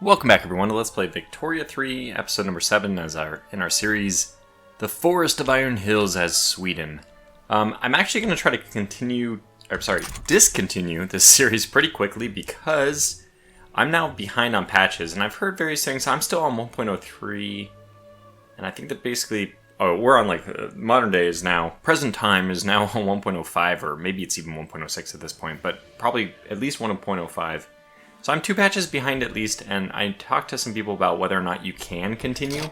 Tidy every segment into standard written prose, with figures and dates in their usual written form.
Welcome back, everyone, to Let's Play Victoria 3, episode number 7, in our series, The Forest of Iron Hills as Sweden. I'm actually going to try to discontinue this series pretty quickly because I'm now behind on patches, and I've heard various things. I'm still on 1.03, and I think that basically, we're on modern day is now, present time is now on 1.05, or maybe it's even 1.06 at this point, but probably at least 1.05. So I'm 2 patches behind at least, and I talked to some people about whether or not you can continue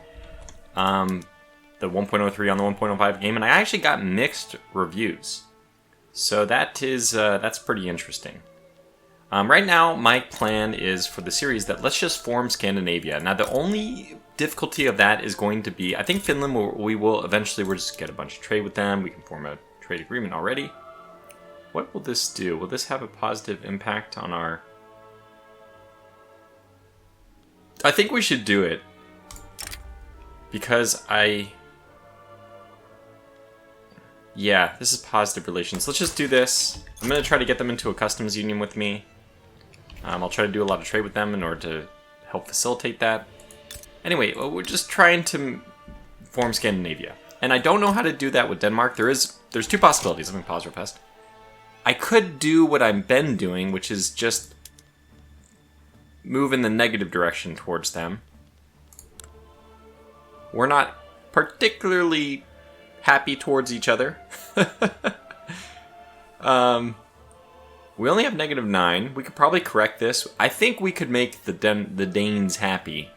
the 1.03 on the 1.05 game, and I actually got mixed reviews. So that's pretty interesting. Right now, my plan is for the series that let's just form Scandinavia. Now, the only difficulty of that is going to be, I think Finland, we'll just get a bunch of trade with them. We can form a trade agreement already. What will this do? Will this have a positive impact on our... I think we should do it because yeah, this is positive relations. Let's just do this. I'm going to try to get them into a customs union with me. I'll try to do a lot of trade with them in order to help facilitate that. Anyway, we're just trying to form Scandinavia. And I don't know how to do that with Denmark. There's 2 possibilities. Let me pause real fast. I could do what I've been doing, which is just move in the negative direction towards them. We're not particularly happy towards each other. We only have -9. We could probably correct this. I think we could make the Danes happy.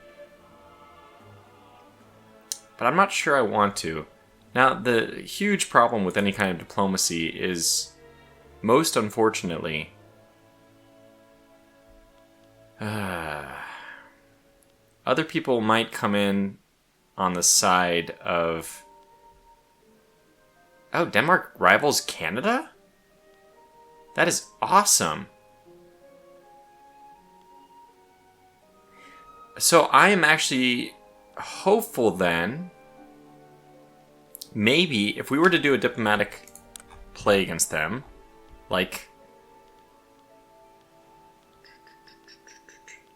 But I'm not sure I want to. Now, the huge problem with any kind of diplomacy is, most unfortunately, other people might come in on the side of... Oh, Denmark rivals Canada? That is awesome. So I am actually hopeful then, maybe if we were to do a diplomatic play against them, like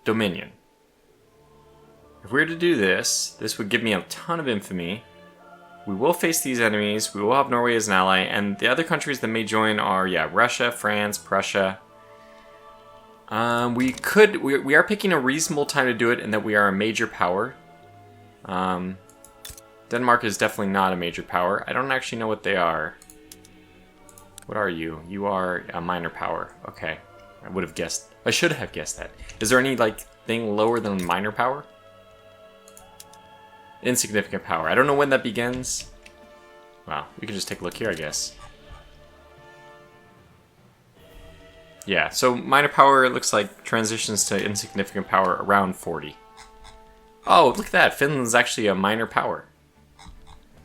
Dominion. If we were to do this, this would give me a ton of infamy. We will face these enemies. We will have Norway as an ally, and the other countries that may join are, Russia, France, Prussia. We are picking a reasonable time to do it, in that we are a major power. Denmark is definitely not a major power. I don't actually know what they are. What are you? You are a minor power. Okay. I should have guessed that. Is there any, thing lower than minor power? Insignificant power. I don't know when that begins. Well, we can just take a look here, I guess. Yeah, so minor power, it looks like, transitions to insignificant power around 40. Oh, look at that. Finland's actually a minor power.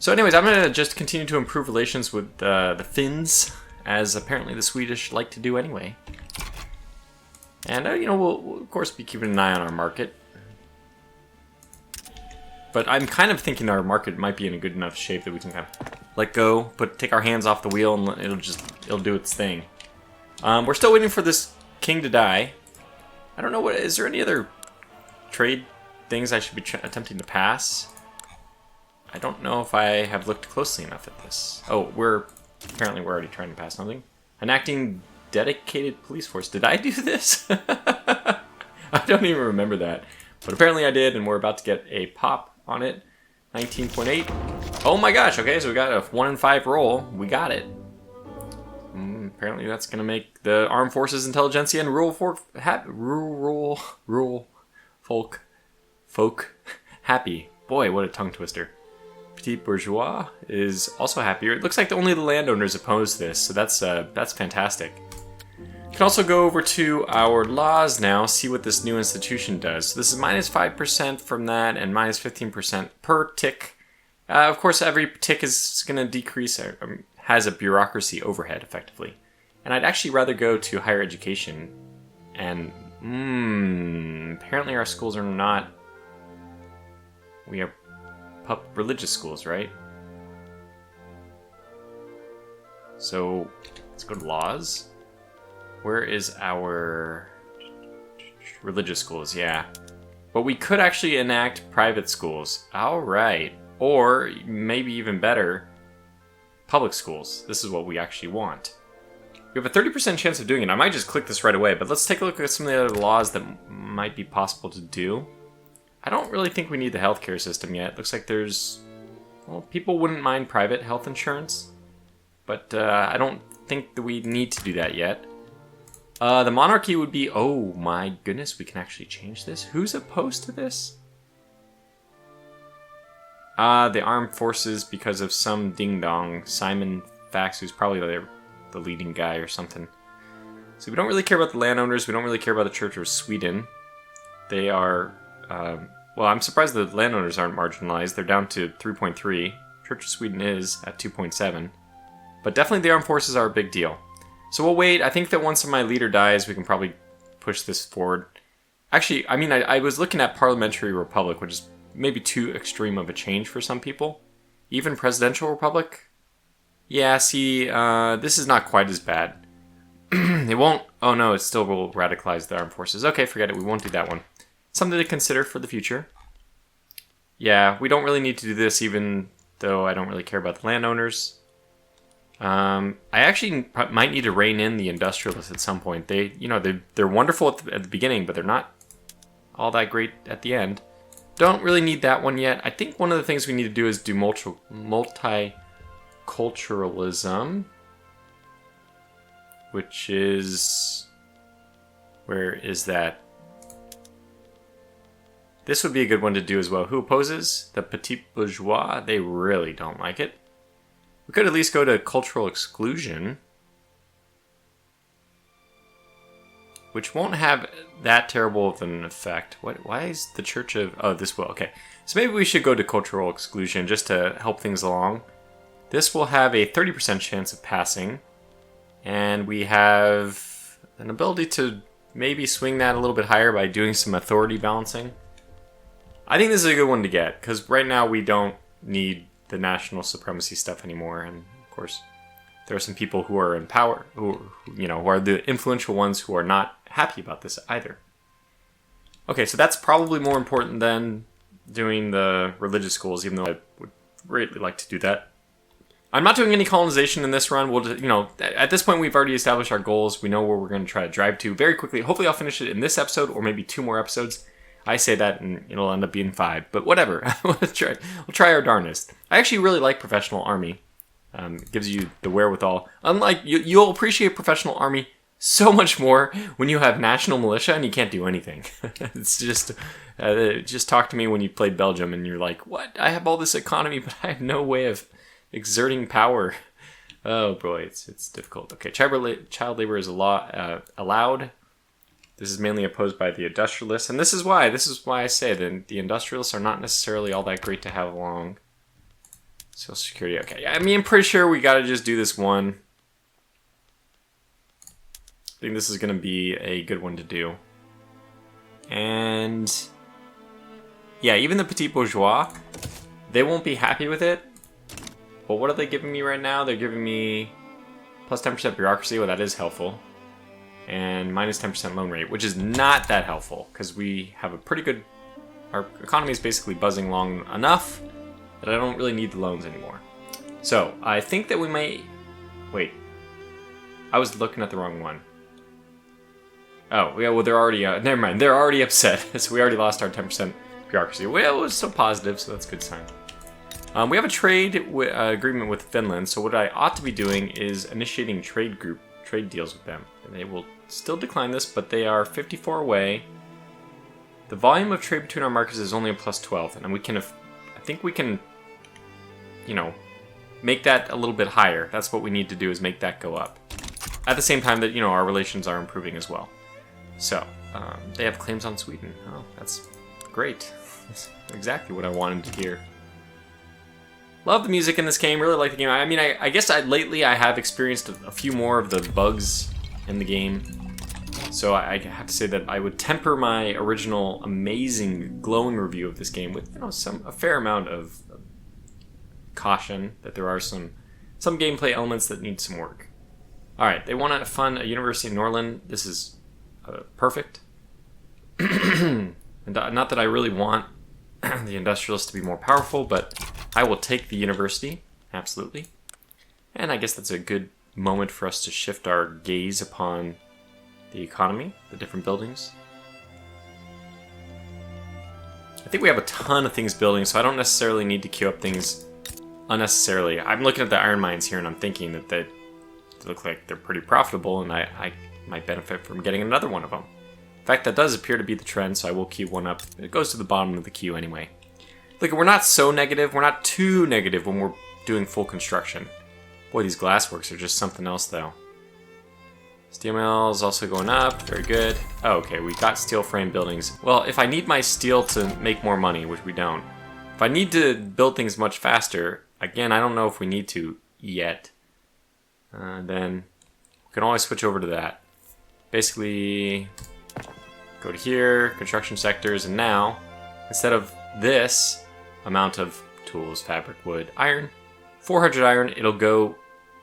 So anyways, I'm going to just continue to improve relations with the Finns, as apparently the Swedish like to do anyway. And, we'll of course be keeping an eye on our market. But I'm kind of thinking our market might be in a good enough shape that we can kind of let go, take our hands off the wheel, and it'll do its thing. We're still waiting for this king to die. I don't know, is there any other trade things I should be attempting to pass? I don't know if I have looked closely enough at this. Oh, apparently we're already trying to pass something. Enacting dedicated police force. Did I do this? I don't even remember that. But apparently I did, and we're about to get a pop on it. 19.8. Oh my gosh, okay, so we got a 1 in 5 roll. We got it. Apparently that's going to make the Armed Forces Intelligentsia and rural folk happy. Boy, what a tongue twister. Petit Bourgeois is also happier. It looks like only the landowners oppose this, so that's fantastic. We can also go over to our laws now, see what this new institution does. So this is -5% from that, and -15% per tick. Of course, every tick is going to decrease, has a bureaucracy overhead, effectively. And I'd actually rather go to higher education. And, apparently our schools are not... We are religious schools, right? So, let's go to laws. Where is our religious schools? Yeah. But we could actually enact private schools. Alright. Or, maybe even better, public schools. This is what we actually want. We have a 30% chance of doing it. I might just click this right away, but let's take a look at some of the other laws that might be possible to do. I don't really think we need the healthcare system yet. Looks like there's... Well, people wouldn't mind private health insurance, but I don't think that we need to do that yet. The monarchy would be... Oh my goodness, we can actually change this? Who's opposed to this? The armed forces, because of some ding-dong. Simon Fax, who's probably the leading guy or something. So we don't really care about the landowners. We don't really care about the Church of Sweden. They are... well, I'm surprised the landowners aren't marginalized. They're down to 3.3. Church of Sweden is at 2.7. But definitely the armed forces are a big deal. So we'll wait. I think that once my leader dies, we can probably push this forward. Actually, I mean, I was looking at Parliamentary Republic, which is maybe too extreme of a change for some people. Even Presidential Republic? Yeah, see, this is not quite as bad. It won't... Oh no, it still will radicalize the armed forces. Okay, forget it. We won't do that one. Something to consider for the future. Yeah, we don't really need to do this, even though I don't really care about the landowners. I actually might need to rein in the industrialists at some point. They're wonderful at the beginning, but they're not all that great at the end. Don't really need that one yet. I think one of the things we need to do is do multiculturalism, which is... Where is that? This would be a good one to do as well. Who opposes? The petit bourgeois. They really don't like it. We could at least go to cultural exclusion, which won't have that terrible of an effect. Why is the Church of... Oh, this will. Okay. So maybe we should go to cultural exclusion just to help things along. This will have a 30% chance of passing. And we have an ability to maybe swing that a little bit higher by doing some authority balancing. I think this is a good one to get, because right now we don't need the national supremacy stuff anymore. And, of course, there are some people who are in power, who are the influential ones who are not happy about this either. Okay, so that's probably more important than doing the religious schools, even though I would greatly like to do that. I'm not doing any colonization in this run. We'll, at this point we've already established our goals. We know where we're going to try to drive to very quickly. Hopefully I'll finish it in this episode or maybe 2 more episodes. I say that and it'll end up being 5, but whatever. We'll try our darnest. I actually really like Professional Army. It gives you the wherewithal. Unlike, you'll appreciate Professional Army so much more when you have National Militia and you can't do anything. It's just talk to me when you played Belgium and you're like, what? I have all this economy, but I have no way of exerting power. Oh boy, it's difficult. Okay, child labor is allowed. This is mainly opposed by the industrialists, and this is why I say that the industrialists are not necessarily all that great to have along. Social Security, okay. I mean, I'm pretty sure we gotta just do this one. I think this is gonna be a good one to do. And yeah, even the petit bourgeois, they won't be happy with it. But what are they giving me right now? They're giving me plus 10% bureaucracy. Well, that is helpful. And minus 10% loan rate, which is not that helpful because we have a pretty good... Our economy is basically buzzing along enough that I don't really need the loans anymore. So, I think that we might... Wait. I was looking at the wrong one. Oh, yeah, well, they're already... never mind, they're already upset. So we already lost our 10% bureaucracy. Well, it was still positive, so that's a good sign. We have a trade agreement with Finland, so what I ought to be doing is initiating trade deals with them. And they will still decline this, but they are 54 away. The volume of trade between our markets is only a plus 12, and we can, I think we can, make that a little bit higher. That's what we need to do, is make that go up. At the same time that, our relations are improving as well. So, they have claims on Sweden. Oh, that's great. That's exactly what I wanted to hear. Love the music in this game, really like the game. I mean, I guess lately I have experienced a few more of the bugs in the game. So I have to say that I would temper my original amazing glowing review of this game with a fair amount of caution that there are some gameplay elements that need some work. Alright, they want to fund a university in Norland. This is perfect. And not that I really want the industrialists to be more powerful, but I will take the university, absolutely. And I guess that's a good moment for us to shift our gaze upon the economy, the different buildings. I think we have a ton of things building, so I don't necessarily need to queue up things unnecessarily. I'm looking at the iron mines here and I'm thinking that they look like they're pretty profitable, and I might benefit from getting another one of them. In fact, that does appear to be the trend, so I will queue one up. It goes to the bottom of the queue anyway. Look, we're not so negative. We're not too negative when we're doing full construction. Boy, these glassworks are just something else, though. Steel mill is also going up. Very good. Oh, okay, we got steel frame buildings. Well, if I need my steel to make more money, which we don't, if I need to build things much faster, again, I don't know if we need to yet, then we can always switch over to that. Basically, go to here, construction sectors, and now, instead of this amount of tools, fabric, wood, iron, 400 iron, it'll go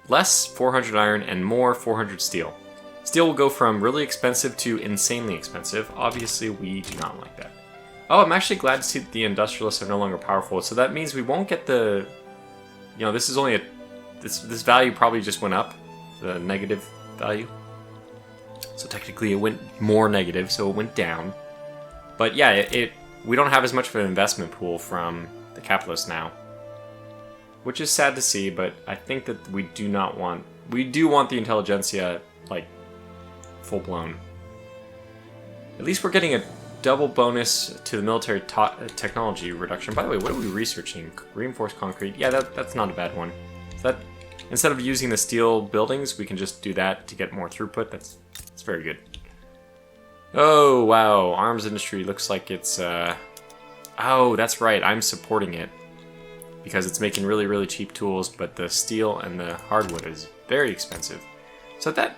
less 400 iron and more 400 steel. Steel will go from really expensive to insanely expensive. Obviously, we do not like that. Oh, I'm actually glad to see that the industrialists are no longer powerful, so that means we won't get the... You know, this is only a... This value probably just went up, the negative value. So technically it went more negative, so it went down. But yeah, we don't have as much of an investment pool from the capitalists now. Which is sad to see, but I think that we do want the intelligentsia, like, full blown. At least we're getting a double bonus to the military technology reduction. By the way, what are we researching? Reinforced concrete. Yeah, that's not a bad one. So that, instead of using the steel buildings, we can just do that to get more throughput. That's very good. Oh, wow. Arms industry looks like it's... Oh, that's right. I'm supporting it. Because it's making really, really cheap tools, but the steel and the hardwood is very expensive. So that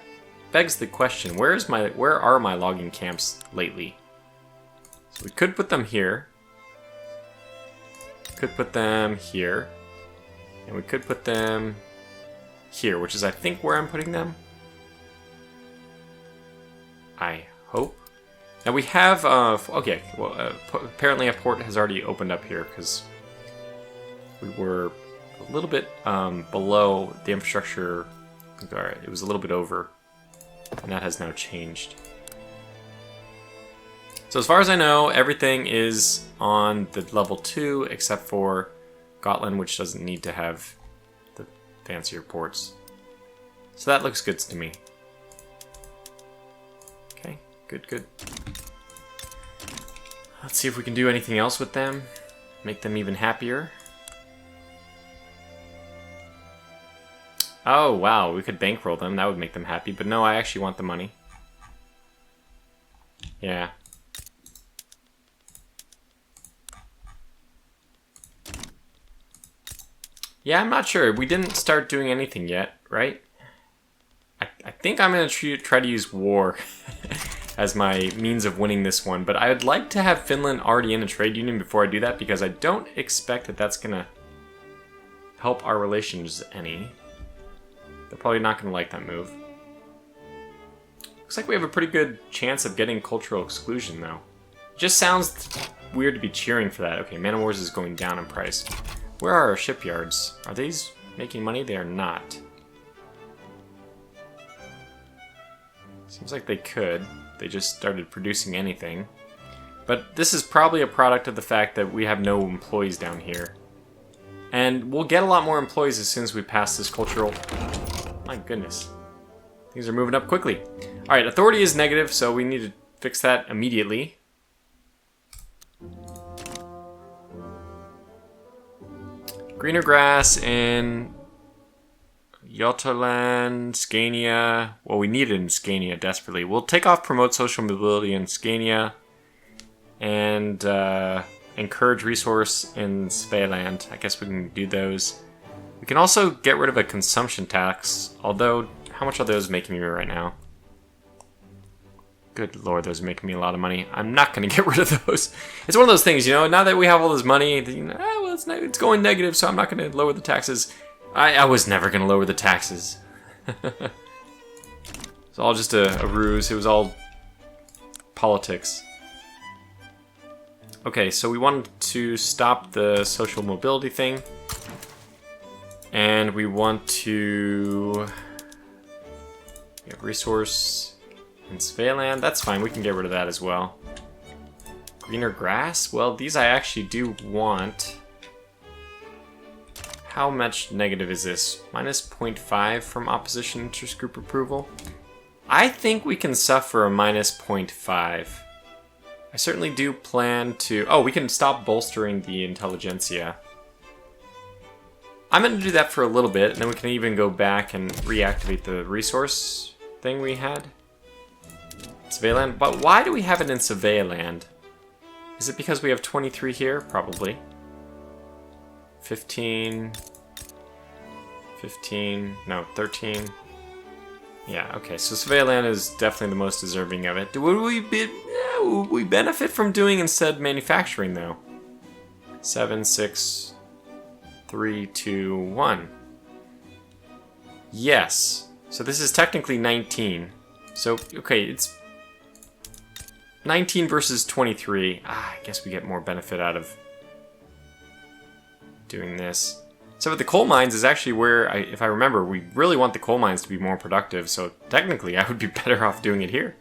begs the question, where are my logging camps lately? So we could put them here. Could put them here. And we could put them here, which is, I think, where I'm putting them. I hope. Now we have, okay, well, apparently a port has already opened up here, because we were a little bit below the infrastructure. Alright, it was a little bit over, and that has now changed. So as far as I know, everything is on the level 2, except for Gotland, which doesn't need to have the fancier ports. So that looks good to me. Okay, good. Let's see if we can do anything else with them. Make them even happier. Oh, wow, we could bankroll them. That would make them happy. But no, I actually want the money. Yeah. Yeah, I'm not sure. We didn't start doing anything yet, right? I think I'm going to try to use war as my means of winning this one. But I would like to have Finland already in a trade union before I do that, because I don't expect that that's going to help our relations any. They're probably not going to like that move. Looks like we have a pretty good chance of getting cultural exclusion, though. Just sounds weird to be cheering for that. Okay, Man of Wars is going down in price. Where are our shipyards? Are these making money? They are not. Seems like they could. They just started producing anything. But this is probably a product of the fact that we have no employees down here. And we'll get a lot more employees as soon as we pass this cultural... My goodness. Things are moving up quickly. Alright, authority is negative, so we need to fix that immediately. Greener grass in Jotaland, Scania. Well, we need it in Scania desperately. We'll take off promote social mobility in Scania and encourage resource in Svealand. I guess we can do those. We can also get rid of a consumption tax, although how much are those making me right now? Good lord, those are making me a lot of money. I'm not going to get rid of those. It's one of those things, you know, now that we have all this money, you know, well, it's going negative, so I'm not going to lower the taxes. I was never going to lower the taxes. It's all just a ruse. It was all politics. Okay, so we wanted to stop the social mobility thing. And we want to get resource in Svealand. That's fine, we can get rid of that as well. Greener grass? Well, these I actually do want. How much negative is this? Minus 0.5 from opposition interest group approval? I think we can suffer a minus 0.5. I certainly do plan to... Oh, we can stop bolstering the intelligentsia. I'm going to do that for a little bit, and then we can even go back and reactivate the resource thing we had. Svealand. But why do we have it in Svealand? Is it because we have 23 here? Probably. 15... 15... No, 13... Yeah, okay, so Svealand is definitely the most deserving of it. Would we benefit from doing instead manufacturing, though? 7, 6, 3, 2, 1. Yes. So this is technically 19. So, okay, it's 19 versus 23. I guess we get more benefit out of doing this. So with the coal mines is actually where, if I remember, we really want the coal mines to be more productive, so technically I would be better off doing it here.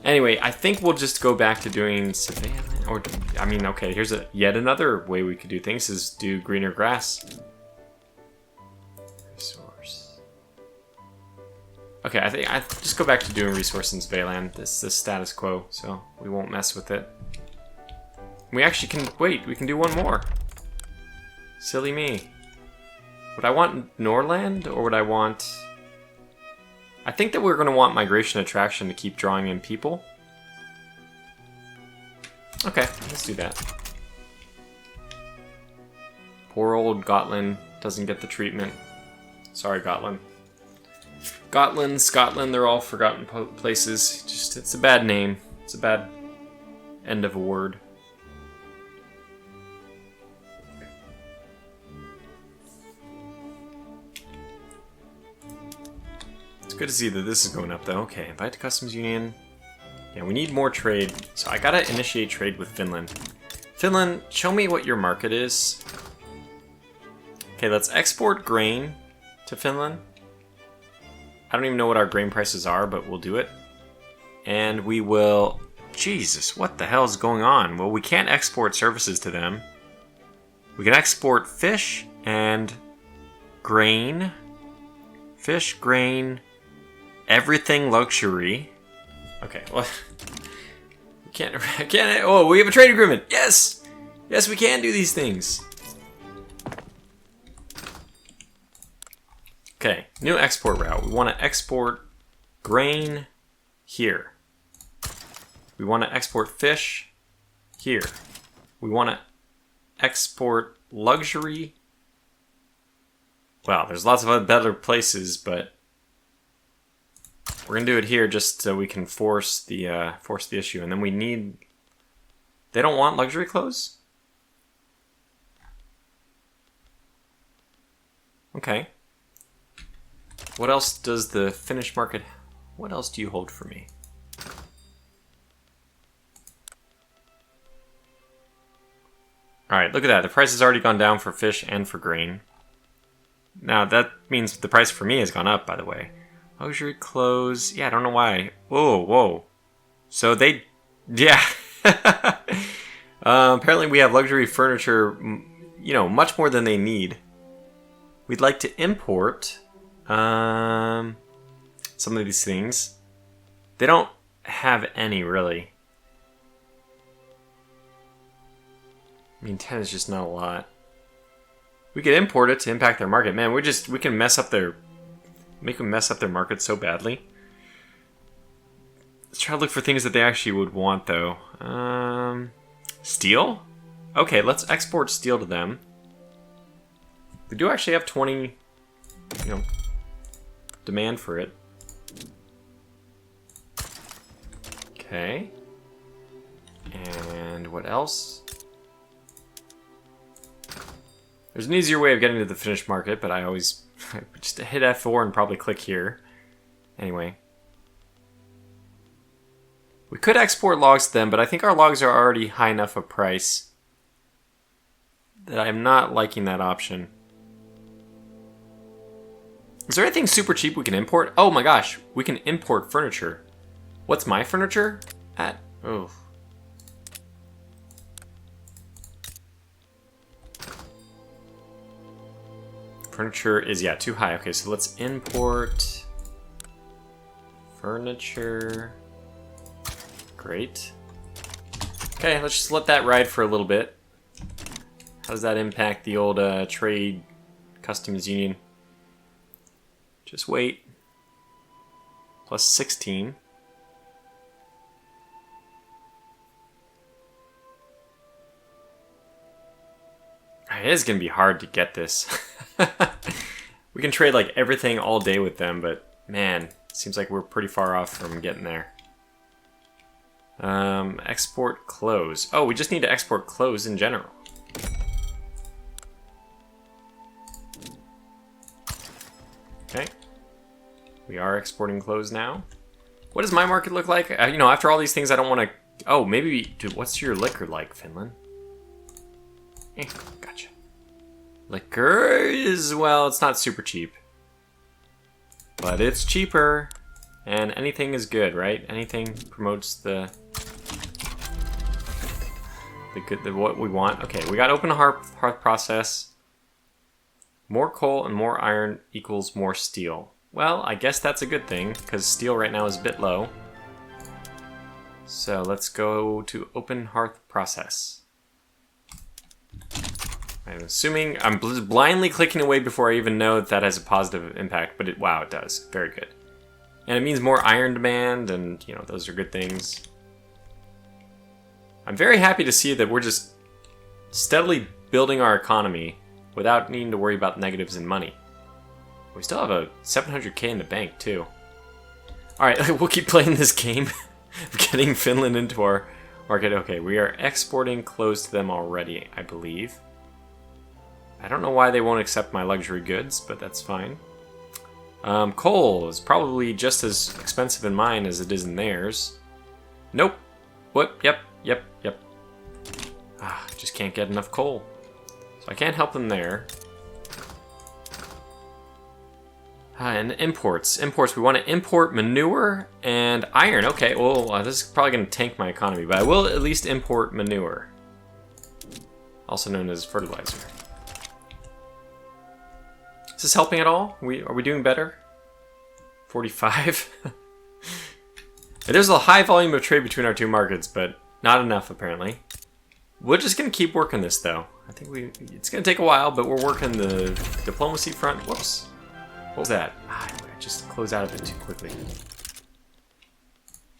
Anyway, I think we'll just go back to doing Savannah, or, I mean, okay, here's yet another way we could do things, is do greener grass. Resource. Okay, I think I just go back to doing resource in Svealand. This is status quo, so we won't mess with it. We actually can, wait, we can do one more. Silly me. Would I want Norland, or would I want... I think that we're going to want Migration Attraction to keep drawing in people. Okay, let's do that. Poor old Gotland doesn't get the treatment. Sorry, Gotland. Gotland, Scotland, they're all forgotten places. Just, it's a bad name. It's a bad end of a word. Good to see that this is going up, though. Okay, invite to Customs Union. Yeah, we need more trade. So I gotta initiate trade with Finland. Finland, show me what your market is. Okay, let's export grain to Finland. I don't even know what our grain prices are, but we'll do it. And we will... Jesus, what the hell is going on? Well, we can't export services to them. We can export fish and grain. Fish, grain... Everything luxury. Okay, well, I can't. Oh, we have a trade agreement. Yes, yes, we can do these things. Okay, new export route. We want to export grain here. We want to export fish here. We want to export luxury. Well, there's lots of other better places, but. We're gonna do it here just so we can force the issue, and then we need. They don't want luxury clothes? Okay. What else does the Finnish market... What else do you hold for me? Alright, look at that. The price has already gone down for fish and for grain. Now, that means the price for me has gone up, by the way. Luxury clothes. Yeah, I don't know why. Whoa, whoa. So they... Yeah. Apparently we have luxury furniture, you know, much more than they need. We'd like to import some of these things. They don't have any, really. I mean, 10 is just not a lot. We could import it to impact their market. Man, we can mess up their... Make them mess up their market so badly. Let's try to look for things that they actually would want, though. Steel? Okay, let's export steel to them. We do actually have 20, you know, demand for it. Okay. And what else? There's an easier way of getting to the Finnish market, but I always... just hit F4 and probably click here. Anyway. We could export logs to them, but I think our logs are already high enough a price that I'm not liking that option. Is there anything super cheap we can import? Oh my gosh, we can import furniture. What's my furniture at? Oh. Furniture is, yeah, too high. Okay, so let's import furniture. Great. Okay, let's just let that ride for a little bit. How does that impact the old trade customs union? Just wait. Plus 16. It is going to be hard to get this. We can trade like everything all day with them, but man, seems like we're pretty far off from getting there. Export clothes. Oh, we just need to export clothes in general. Okay. We are exporting clothes now. What does my market look like? You know, after all these things, I don't want to... Oh, maybe... Dude, what's your liquor like, Finland? Gotcha. Liquor is, well, it's not super cheap. But it's cheaper. And anything is good, right? Anything promotes the what we want. Okay, we got open hearth process. More coal and more iron equals more steel. Well, I guess that's a good thing, because steel right now is a bit low. So let's go to open hearth process. I'm assuming I'm blindly clicking away before I even know that has a positive impact, but wow, it does. Very good. And it means more iron demand, and you know, those are good things. I'm very happy to see that we're just steadily building our economy without needing to worry about negatives in money. We still have a 700k in the bank too. Alright, we'll keep playing this game of getting Finland into our market. Okay, we are exporting clothes to them already, I believe. I don't know why they won't accept my luxury goods, but that's fine. Coal is probably just as expensive in mine as it is in theirs. Nope. What? Yep. Just can't get enough coal. So I can't help them there. And imports. Imports. We want to import manure and iron. Okay, well, this is probably going to tank my economy, but I will at least import manure. Also known as fertilizer. Is this helping at all? Are we doing better? 45? There's a high volume of trade between our two markets, but not enough apparently. We're just gonna keep working this though. I think it's gonna take a while, but we're working the diplomacy front. Whoops. What was that? I just closed out of it too quickly.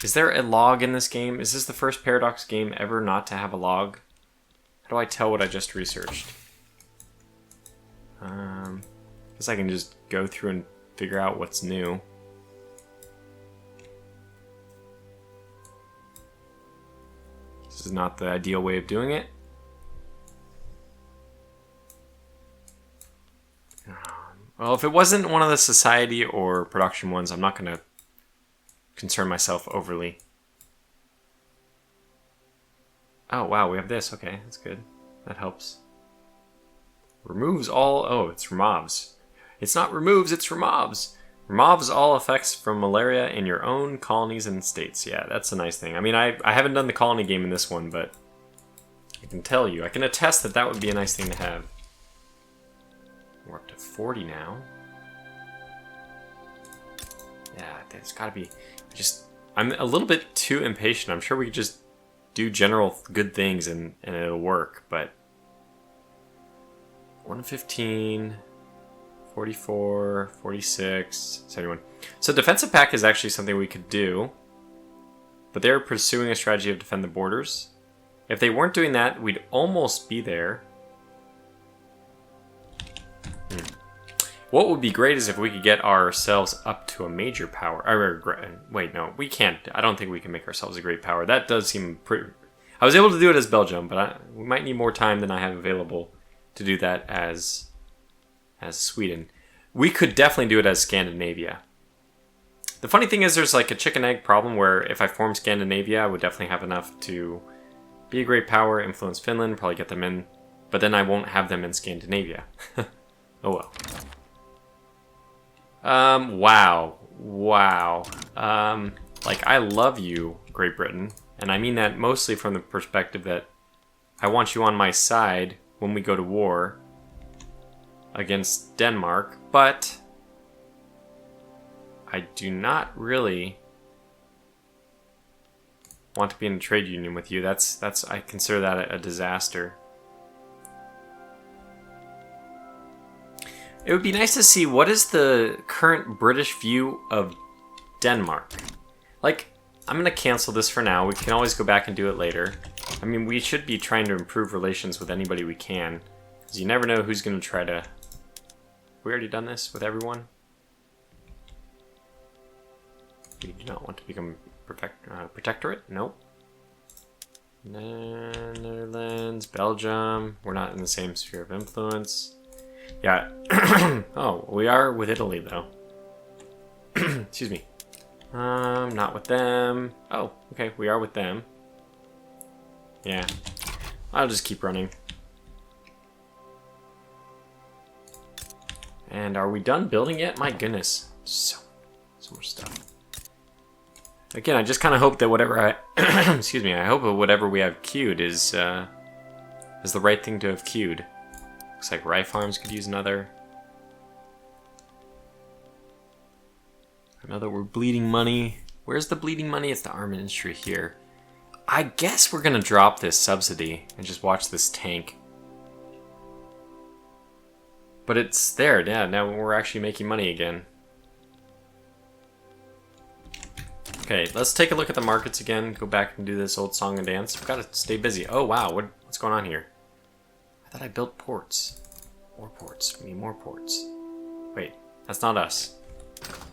Is there a log in this game? Is this the first Paradox game ever not to have a log? How do I tell what I just researched? Guess I can just go through and figure out what's new. This is not the ideal way of doing it. Well, if it wasn't one of the society or production ones, I'm not going to concern myself overly. Oh, wow, we have this. Okay, that's good. That helps. Removes all... Oh, it's removes. It's not removes, it's removes. Removes all effects from malaria in your own colonies and states. Yeah, that's a nice thing. I mean, I haven't done the colony game in this one, but I can tell you, I can attest that that would be a nice thing to have. We're up to 40 now. Yeah, there's gotta be... I'm a little bit too impatient. I'm sure we could just do general good things and it'll work, but... 115... 44, 46, 71. So defensive pact is actually something we could do, but they're pursuing a strategy of defend the borders. If they weren't doing that, we'd almost be there. What would be great is if we could get ourselves up to a major power. Wait, no, we can't. I don't think we can make ourselves a great power. That does seem pretty... I was able to do it as Belgium, but we might need more time than I have available to do that as Sweden. We could definitely do it as Scandinavia. The funny thing is there's like a chicken egg problem where if I form Scandinavia, I would definitely have enough to be a great power, influence Finland, probably get them in, but then I won't have them in Scandinavia. Oh well. Wow. Like, I love you, Great Britain, and I mean that mostly from the perspective that I want you on my side when we go to war against Denmark, but I do not really want to be in a trade union with you. That's I consider that a disaster. It would be nice to see what is the current British view of Denmark. Like, I'm going to cancel this for now. We can always go back and do it later. I mean, we should be trying to improve relations with anybody we can, because you never know who's going to try to... We already done this with everyone? We do not want to become protectorate? Nope. Netherlands, Belgium. We're not in the same sphere of influence. Yeah. Oh, we are with Italy, though. Excuse me. Not with them. Oh, okay, we are with them. Yeah. I'll just keep running. And are we done building yet? My goodness. So much stuff. Again, I just kind of hope that whatever I... excuse me, I hope that whatever we have queued is the right thing to have queued. Looks like Rye Farms could use another. We're bleeding money. Where's the bleeding money? It's the armament industry here. I guess we're gonna drop this subsidy and just watch this tank. But it's there, yeah, now we're actually making money again. Okay, let's take a look at the markets again. Go back and do this old song and dance. We've got to stay busy. Oh wow, what's going on here? I thought I built ports. More ports. We need more ports. Wait, that's not us.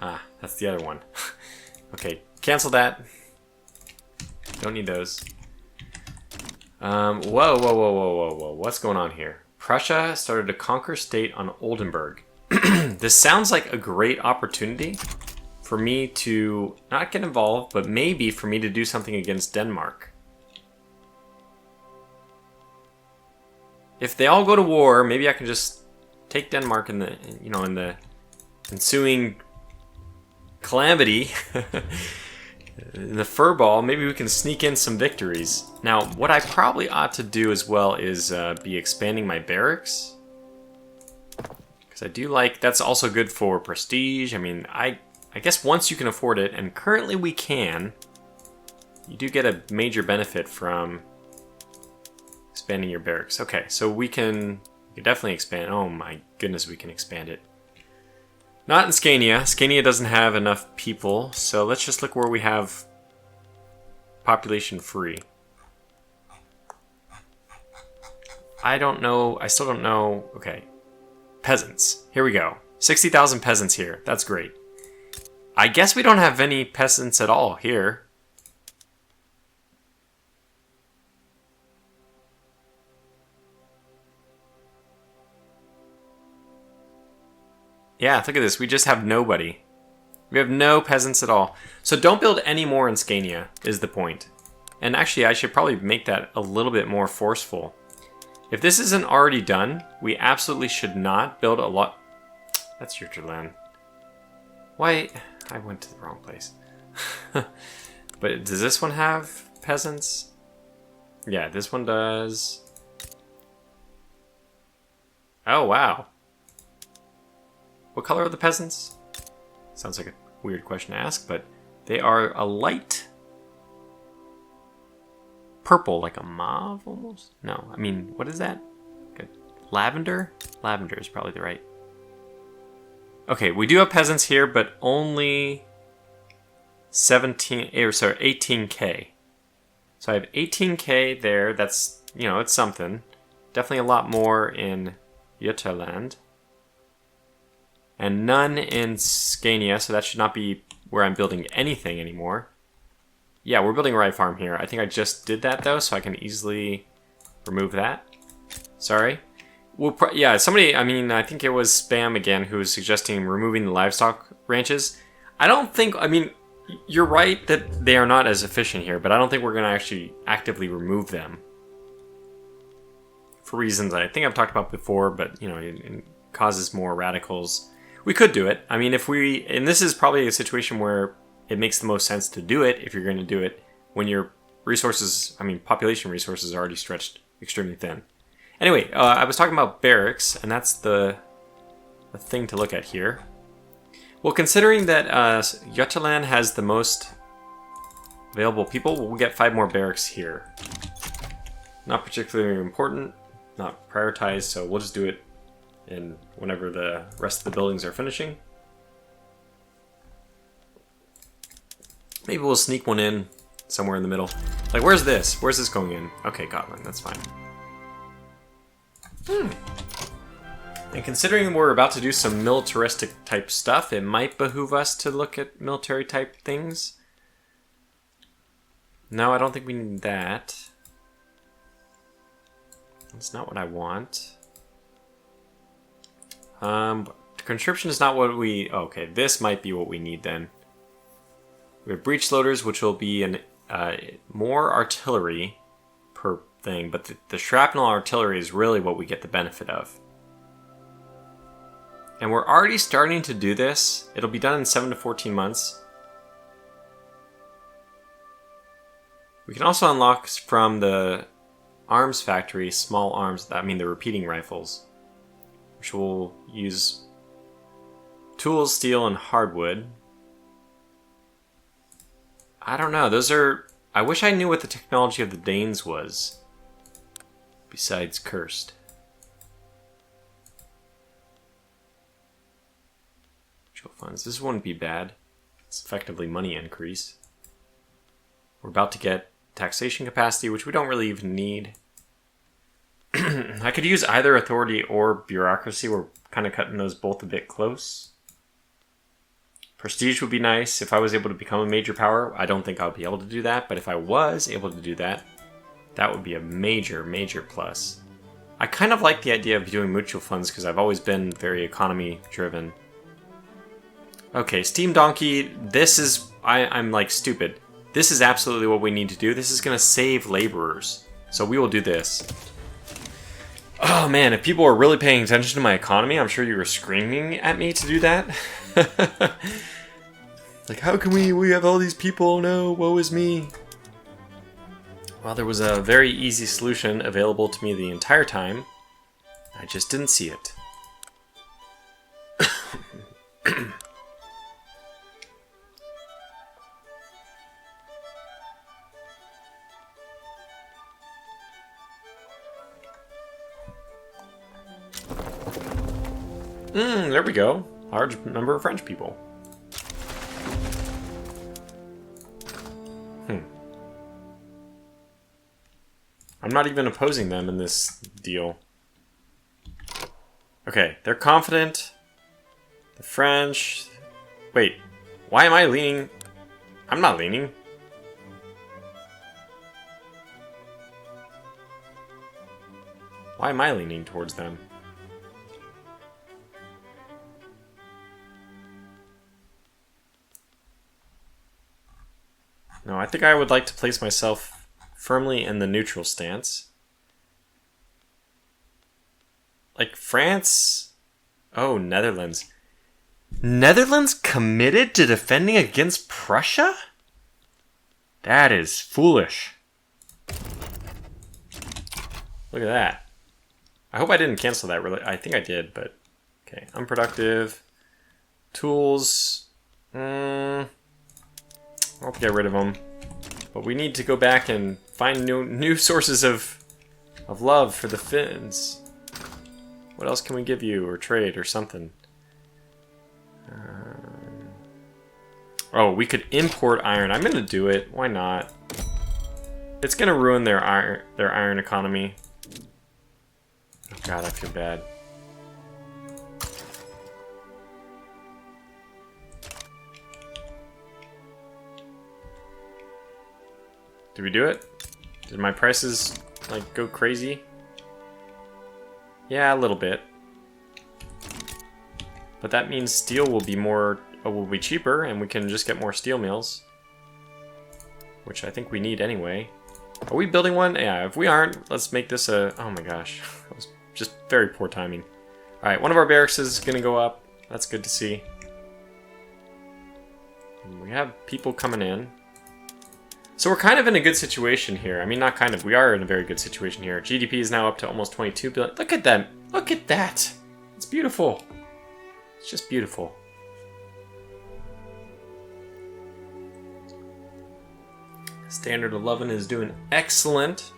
Ah, that's the other one. Okay, cancel that. Don't need those. Whoa. What's going on here? Prussia started to conquer state on Oldenburg. This sounds like a great opportunity for me to not get involved, but maybe for me to do something against Denmark. If they all go to war, maybe I can just take Denmark in the ensuing calamity, in the furball. Maybe we can sneak in some victories. Now, what I probably ought to do as well is be expanding my barracks, because I do like that's also good for prestige. I mean, I guess once you can afford it, and currently we can, you do get a major benefit from expanding your barracks. Okay, so we can definitely expand. Oh my goodness, we can expand it. Not in Scania. Scania doesn't have enough people, so let's just look where we have population free. I don't know. I still don't know. Okay. Peasants. Here we go. 60,000 peasants here. That's great. I guess we don't have any peasants at all here. Yeah, look at this. We just have nobody. We have no peasants at all. So don't build any more in Scania, is the point. And actually, I should probably make that a little bit more forceful. If this isn't already done, we absolutely should not build a lot... That's Jurterland. Why? I went to the wrong place. But does this one have peasants? Yeah, this one does. Oh, wow. What color are the peasants? Sounds like a weird question to ask, but they are a light purple, like a mauve almost? No, I mean, what is that? Good. Lavender? Lavender is probably the right. Okay, we do have peasants here, but only 18k. So I have 18k there. That's, it's something. Definitely a lot more in Jutland. And none in Scania, so that should not be where I'm building anything anymore. Yeah, we're building a Rye Farm here. I think I just did that, though, so I can easily remove that. Sorry. Yeah, somebody, I think it was Spam again who was suggesting removing the livestock ranches. I don't think, I mean, you're right that they are not as efficient here, but I don't think we're going to actually actively remove them. For reasons I think I've talked about before, but, you know, it causes more radicals. We could do it. I mean, if we, and this is probably a situation where it makes the most sense to do it if you're going to do it when your resources, I mean, population resources are already stretched extremely thin. Anyway, I was talking about barracks, and that's the thing to look at here. Well, considering that Götaland has the most available people, we'll get 5 more barracks here. Not particularly important, not prioritized, so we'll just do it in whenever the rest of the buildings are finishing. Maybe we'll sneak one in somewhere in the middle. Like, where's this? Where's this going in? Okay, Gotland, that's fine. And considering we're about to do some militaristic type stuff, it might behoove us to look at military type things. No, I don't think we need that. That's not what I want. Conscription is not what we... Okay, this might be what we need then. We have breech loaders, which will be an more artillery per thing, but the shrapnel artillery is really what we get the benefit of. And we're already starting to do this. It'll be done in 7 to 14 months. We can also unlock from the arms factory small arms, I mean the repeating rifles, which will use tools, steel, and hardwood. I don't know, those are... I wish I knew what the technology of the Danes was, besides cursed. Funds. This wouldn't be bad. It's effectively money increase. We're about to get taxation capacity, which we don't really even need. I could use either authority or bureaucracy. We're kind of cutting those both a bit close. Prestige would be nice if I was able to become a major power. I don't think I'll be able to do that, but if I was able to do that, that would be a major, major plus. I kind of like the idea of doing mutual funds because I've always been very economy driven. Okay, Steam Donkey, this is... I'm like stupid. This is absolutely what we need to do. This is going to save laborers. So we will do this. Oh man, if people are really paying attention to my economy, I'm sure you were screaming at me to do that. Like, how can we have all these people? No, woe is me. Well, there was a very easy solution available to me the entire time. I just didn't see it. There we go. Large number of French people. I'm not even opposing them in this deal. Okay, they're confident. The French... Wait, why am I leaning? I'm not leaning. Why am I leaning towards them? No, I think I would like to place myself firmly in the neutral stance. Like France? Oh, Netherlands. Netherlands committed to defending against Prussia? That is foolish. Look at that. I hope I didn't cancel that. Really, I think I did, but... Okay, unproductive. Tools. I'll have to get rid of them. But we need to go back and find new sources of love for the Finns. What else can we give you, or trade, or something? Oh, we could import iron. I'm gonna do it. Why not? It's gonna ruin their iron economy. Oh god, I feel bad. Did we do it? Did my prices, like, go crazy? Yeah, a little bit. But that means steel will be more will be cheaper, and we can just get more steel mills. Which I think we need anyway. Are we building one? Yeah, if we aren't, let's make this a... Oh my gosh. That was just very poor timing. Alright, one of our barracks is going to go up. That's good to see. We have people coming in. So we're kind of in a good situation here. I mean, not kind of. We are in a very good situation here. GDP is now up to almost 22 billion. Look at that. Look at that. It's beautiful. It's just beautiful. Standard 11 is doing excellent.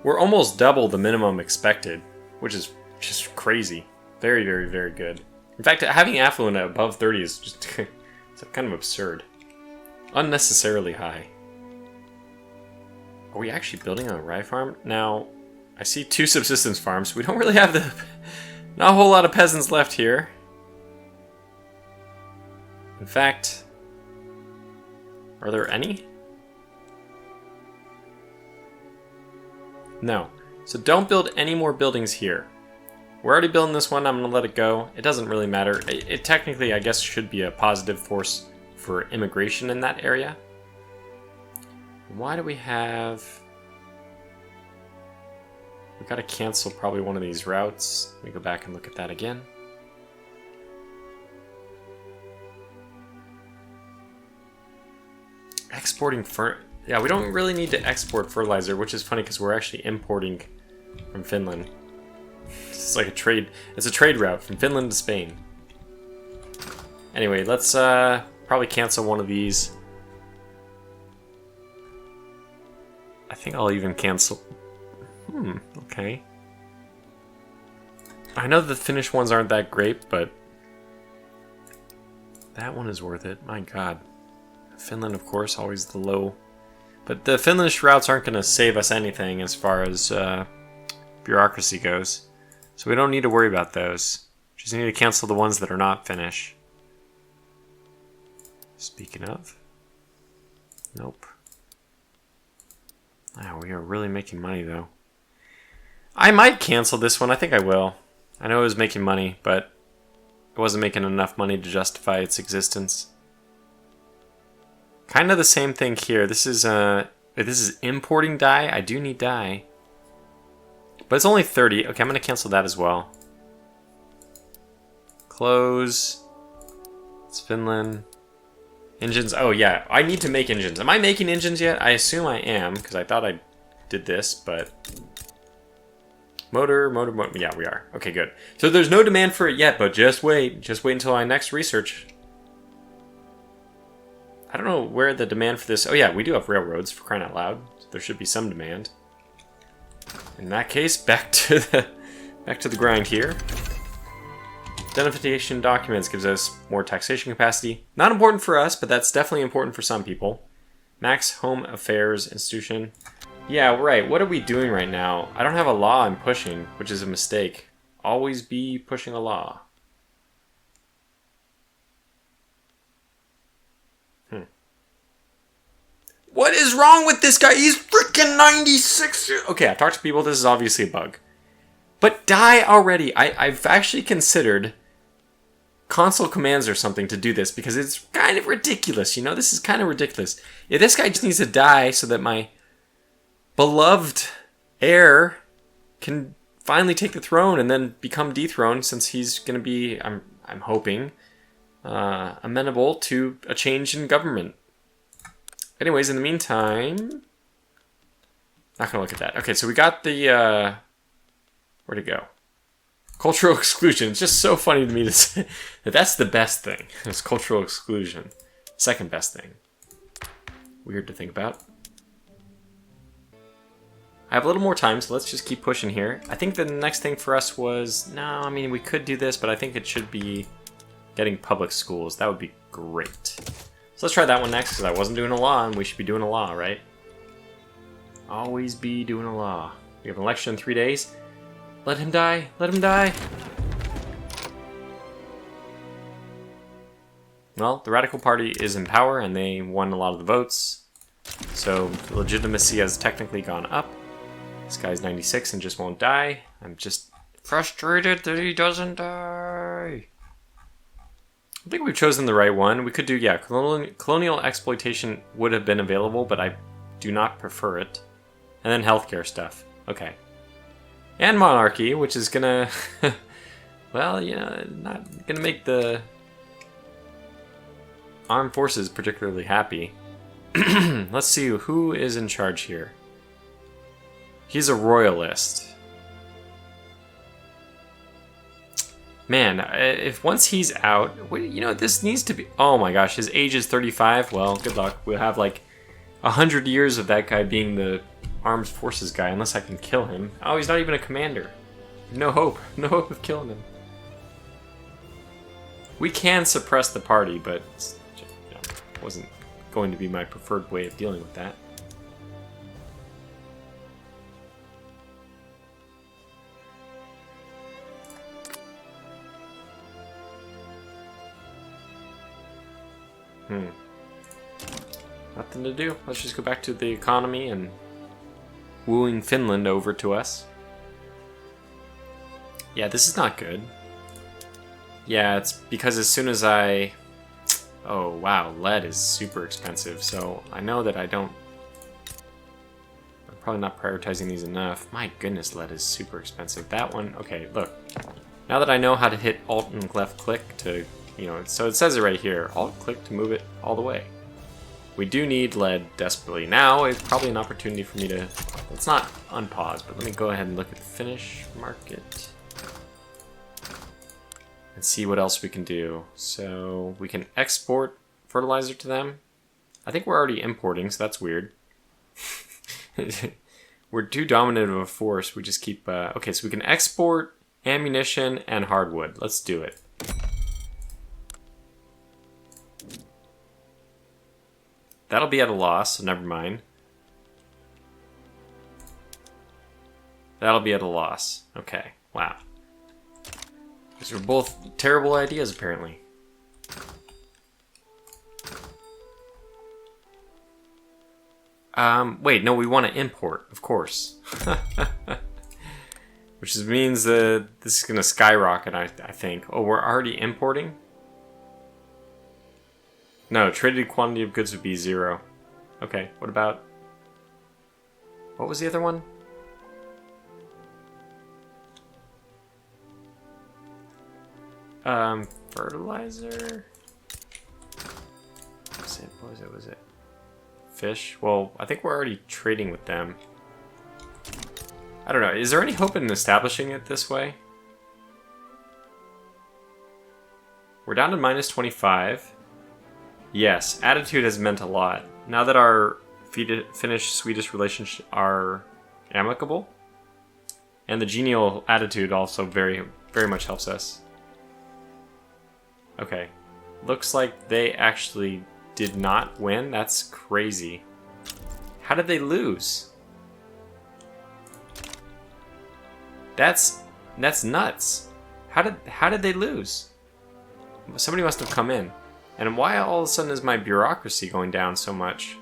We're almost double the minimum expected, which is just crazy. Very, very, very good. In fact, having affluent above 30 is just it's kind of absurd. Unnecessarily high. Are we actually building a rye farm? Now, I see 2 subsistence farms. We don't really have not a whole lot of peasants left here. In fact, are there any? No. So don't build any more buildings here. We're already building this one. I'm going to let it go. It doesn't really matter. It technically, I guess, should be a positive force for immigration in that area. Why do we have... We got to cancel probably one of these routes. Let me go back and look at that again. Exporting yeah, we don't really need to export fertilizer, which is funny because we're actually importing from Finland. It's like a trade. It's a trade route from Finland to Spain. Anyway, let's probably cancel one of these. I think I'll even cancel. Okay. I know the Finnish ones aren't that great, but that one is worth it. My God. Finland, of course, always the low. But the Finnish routes aren't going to save us anything as far as bureaucracy goes. So we don't need to worry about those. Just need to cancel the ones that are not Finnish. Speaking of. Nope. Wow, we are really making money, though. I might cancel this one. I think I will. I know it was making money, but it wasn't making enough money to justify its existence. Kind of the same thing here. This is importing dye. I do need dye. But it's only 30. Okay, I'm going to cancel that as well. Close. It's Finland. Engines. Oh, yeah. I need to make engines. Am I making engines yet? I assume I am, because I thought I did this, but... Motor. Yeah, we are. Okay, good. So there's no demand for it yet, but just wait. Just wait until I next research. I don't know where the demand for this... Oh yeah, we do have railroads, for crying out loud. So there should be some demand. In that case, back to the grind here. Identification documents gives us more taxation capacity. Not important for us, but that's definitely important for some people. Max Home Affairs Institution. Yeah, right. What are we doing right now? I don't have a law I'm pushing, which is a mistake. Always be pushing a law. What is wrong with this guy? He's freaking 96. Okay, I've talked to people. This is obviously a bug. But die already. I've actually considered console commands or something to do this because it's kind of ridiculous. You know, this is kind of ridiculous. Yeah, this guy just needs to die so that my beloved heir can finally take the throne and then become dethroned, since he's going to be, I'm hoping, amenable to a change in government. Anyways, in the meantime, not gonna look at that. Okay, so we got the, where'd it go? Cultural exclusion. It's just so funny to me to say that that's the best thing. It's cultural exclusion. Second best thing. Weird to think about. I have a little more time, so let's just keep pushing here. I think the next thing for us was, no, I mean, we could do this, but I think it should be getting public schools. That would be great. So let's try that one next, because I wasn't doing a law, and we should be doing a law, right? Always be doing a law. We have an election in 3 days. Let him die. Let him die. Well, the Radical Party is in power, and they won a lot of the votes. So legitimacy has technically gone up. This guy's 96 and just won't die. I'm just frustrated that he doesn't die. I think we've chosen the right one. We could do, yeah, colonial exploitation would have been available, but I do not prefer it. And then healthcare stuff. Okay. And monarchy, which is gonna... well, you know, not gonna make the armed forces particularly happy. Let's see, who is in charge here? He's a royalist. Man, if once he's out, you know, this needs to be... Oh my gosh, his age is 35. Well, good luck. We'll have like 100 years of that guy being the armed forces guy, unless I can kill him. Oh, he's not even a commander. No hope. No hope of killing him. We can suppress the party, but you know, wasn't going to be my preferred way of dealing with that. Nothing to do. Let's just go back to the economy and wooing Finland over to us. Yeah, this is not good. Yeah, it's because as soon as I... Oh, wow, lead is super expensive, so I know that I'm probably not prioritizing these enough. My goodness, lead is super expensive. That one, okay, look. Now that I know how to hit Alt and left click to, you know, so it says it right here, Alt click to move it all the way. We do need lead desperately. Now is probably an opportunity for me to... Let's not unpause, but let me go ahead and look at the Finnish market. And see what else we can do. So we can export fertilizer to them. I think we're already importing, so that's weird. We're too dominant of a force. We just keep... okay, so we can export ammunition and hardwood. Let's do it. That'll be at a loss, so never mind. That'll be at a loss. Okay, wow. These are both terrible ideas, apparently. Wait, no, we want to import, of course. Which means that this is going to skyrocket, I think. Oh, we're already importing? No, traded quantity of goods would be 0. Okay, what about... What was the other one? Fertilizer? What was it? Fish? Well, I think we're already trading with them. I don't know, is there any hope in establishing it this way? We're down to minus 25. Yes, attitude has meant a lot. Now that our Finnish-Swedish relations are amicable, and the genial attitude also very, very much helps us. Okay, looks like they actually did not win. That's crazy. How did they lose? That's nuts. How did they lose? Somebody must have come in. And why all of a sudden is my bureaucracy going down so much?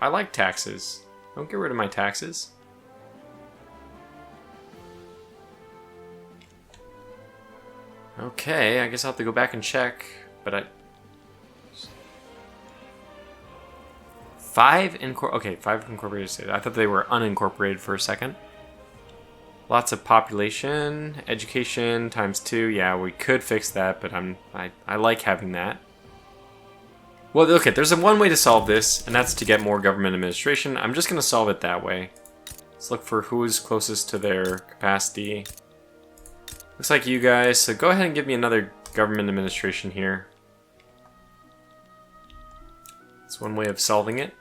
I like taxes. Don't get rid of my taxes. Okay, I guess I'll have to go back and check, but 5 incorporated states. I thought they were unincorporated for a second. Lots of population, education ×2. Yeah, we could fix that, but I like having that. Well, okay, there's one way to solve this, and that's to get more government administration. I'm just going to solve it that way. Let's look for who is closest to their capacity. Looks like you guys, so go ahead and give me another government administration here. That's one way of solving it.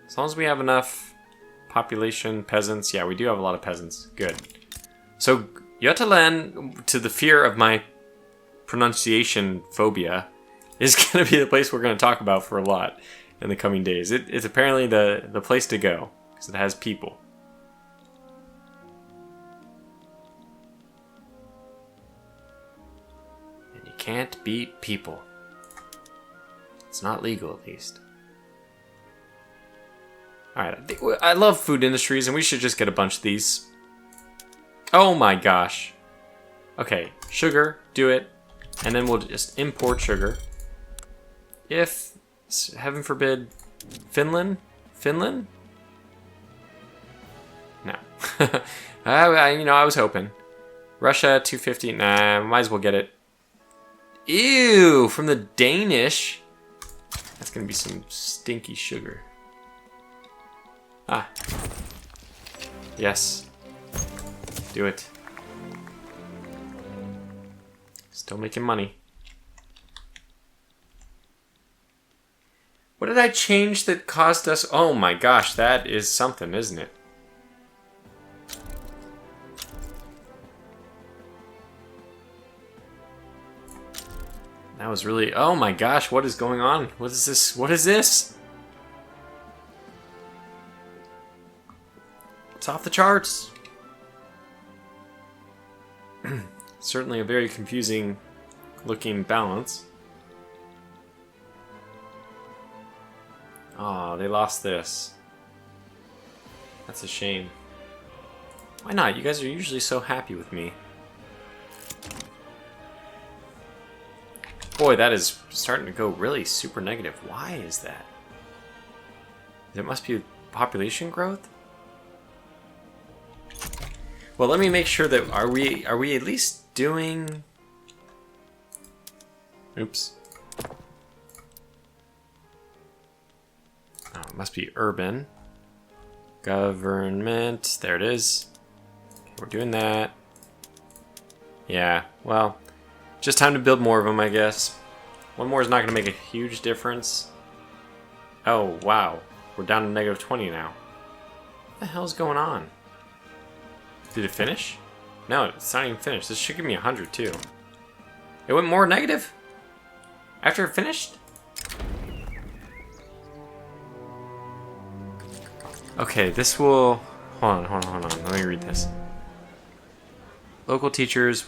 As long as we have enough population, peasants. Yeah, we do have a lot of peasants. Good. So, Götaland, to the fear of my pronunciation phobia, is going to be the place we're going to talk about for a lot in the coming days. It's apparently the place to go, because it has people. And you can't beat people. It's not legal, at least. Alright, I love food industries, and we should just get a bunch of these. Oh my gosh. Okay, sugar, do it. And then we'll just import sugar. If, heaven forbid, Finland? No. I was hoping. Russia, 250. Nah, might as well get it. Ew, from the Danish. That's gonna be some stinky sugar. Ah. Yes. Do it. Still making money. What did I change that caused us... Oh my gosh, that is something, isn't it? That was really... Oh my gosh, what is going on? What is this? What is this? It's off the charts. Certainly a very confusing looking balance. Oh, they lost this. That's a shame. Why not? You guys are usually so happy with me. Boy, that is starting to go really super negative. Why is that? It must be population growth? Well, let me make sure that are we at least doing... Oops. Oh, it must be urban. Government. There it is. Okay, we're doing that. Yeah, well, just time to build more of them, I guess. One more is not going to make a huge difference. Oh, wow. We're down to negative 20 now. What the hell's going on? Did it finish? No, it's not even finished. This should give me 100 too. It went more negative? After it finished? Okay, this will... Hold on. Let me read this. Local teachers,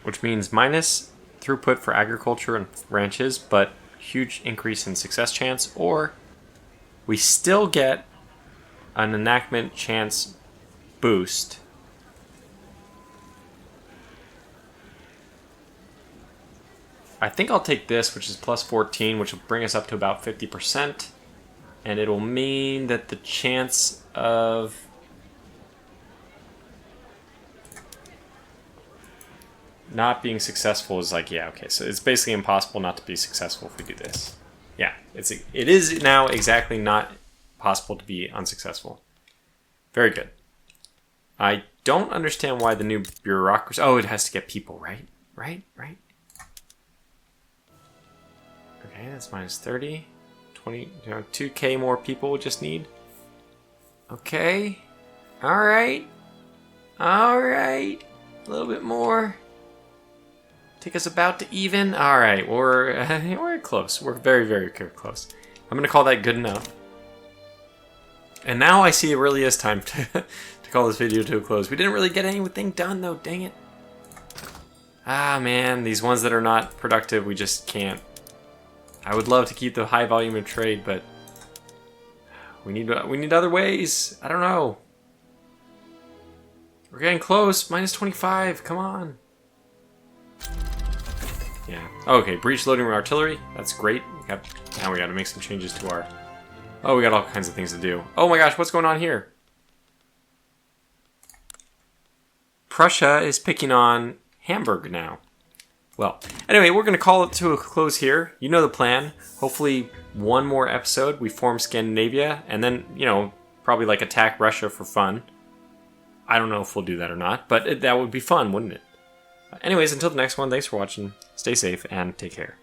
which means minus throughput for agriculture and ranches, but huge increase in success chance, or we still get an enactment chance boost. I think I'll take this, which is plus 14, which will bring us up to about 50%. And it'll mean that the chance of... not being successful is like, yeah, okay. So it's basically impossible not to be successful if we do this. Yeah, it is now exactly not possible to be unsuccessful. Very good. I don't understand why the new bureaucracy... Oh, it has to get people, right? Right? Okay, that's minus 30. 20, 2k more people we just need. Okay. Alright. A little bit more. Take us about to even. Alright, we're close. We're very, very close. I'm going to call that good enough. And now I see it really is time to call this video to a close. We didn't really get anything done though, dang it. Ah man, these ones that are not productive, we just can't. I would love to keep the high volume of trade, but we need other ways. I don't know. We're getting close. Minus 25. Come on. Yeah. Okay. Breach loading artillery. That's great. Now we got to make some changes to our. Oh, we got all kinds of things to do. Oh my gosh, what's going on here? Prussia is picking on Hamburg now. Well, anyway, we're going to call it to a close here. You know the plan. Hopefully one more episode, we form Scandinavia, and then, probably like attack Russia for fun. I don't know if we'll do that or not, but that would be fun, wouldn't it? Anyways, until the next one, thanks for watching. Stay safe and take care.